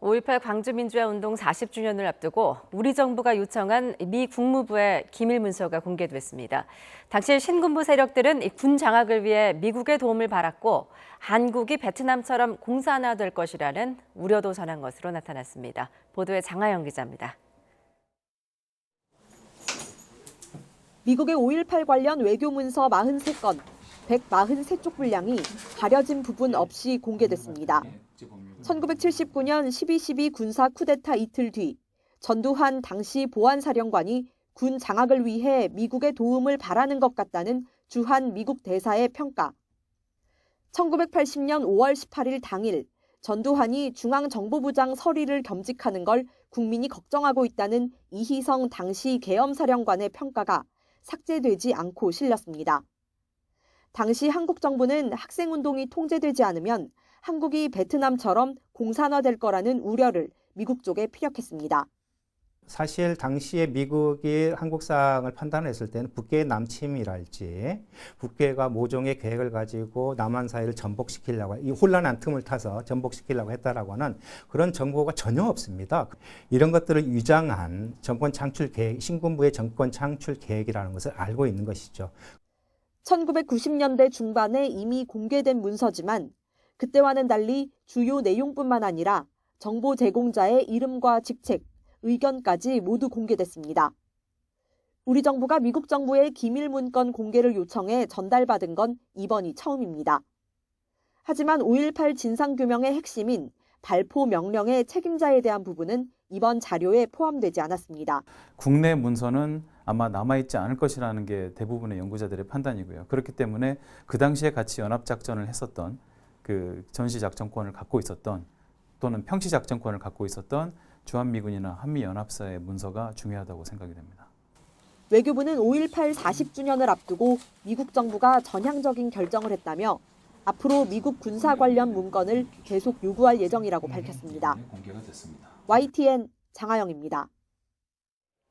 5.18 광주민주화운동 40주년을 앞두고 우리 정부가 요청한 미 국무부의 기밀 문서가 공개됐습니다. 당시 신군부 세력들은 군 장악을 위해 미국의 도움을 받았고 한국이 베트남처럼 공산화될 것이라는 우려도 전한 것으로 나타났습니다. 보도에 장하영 기자입니다. 미국의 5.18 관련 외교 문서 43건, 143쪽 분량이 가려진 부분 없이 공개됐습니다. 1979년 12.12 군사 쿠데타 이틀 뒤 전두환 당시 보안사령관이 군 장악을 위해 미국의 도움을 바라는 것 같다는 주한 미국 대사의 평가. 1980년 5월 18일 당일 전두환이 중앙정보부장 서리를 겸직하는 걸 국민이 걱정하고 있다는 이희성 당시 계엄사령관의 평가가 삭제되지 않고 실렸습니다. 당시 한국 정부는 학생운동이 통제되지 않으면 한국이 베트남처럼 공산화될 거라는 우려를 미국 쪽에 피력했습니다. 사실 당시에 미국이 한국 상황을 판단했을 때는 북괴의 남침이랄지 북괴가 모종의 계획을 가지고 남한 사회를 전복시키려고 이 혼란한 틈을 타서 전복시키려고 했다라고 하는 그런 정보가 전혀 없습니다. 이런 것들을 위장한 정권 창출 계획, 신군부의 정권 창출 계획이라는 것을 알고 있는 것이죠. 1990년대 중반에 이미 공개된 문서지만 그때와는 달리 주요 내용뿐만 아니라 정보 제공자의 이름과 직책, 의견까지 모두 공개됐습니다. 우리 정부가 미국 정부의 기밀 문건 공개를 요청해 전달받은 건 이번이 처음입니다. 하지만 5.18 진상규명의 핵심인 발포 명령의 책임자에 대한 부분은 이번 자료에 포함되지 않았습니다. 국내 문서는 아마 남아있지 않을 것이라는 게 대부분의 연구자들의 판단이고요. 그렇기 때문에 그 당시에 같이 연합작전을 했었던 그 전시작전권을 갖고 있었던 또는 평시작전권을 갖고 있었던 주한미군이나 한미연합사의 문서가 중요하다고 생각이 됩니다. 외교부는 5.18 40주년을 앞두고 미국 정부가 전향적인 결정을 했다며 앞으로 미국 군사 관련 문건을 계속 요구할 예정이라고 밝혔습니다. YTN 장하영입니다.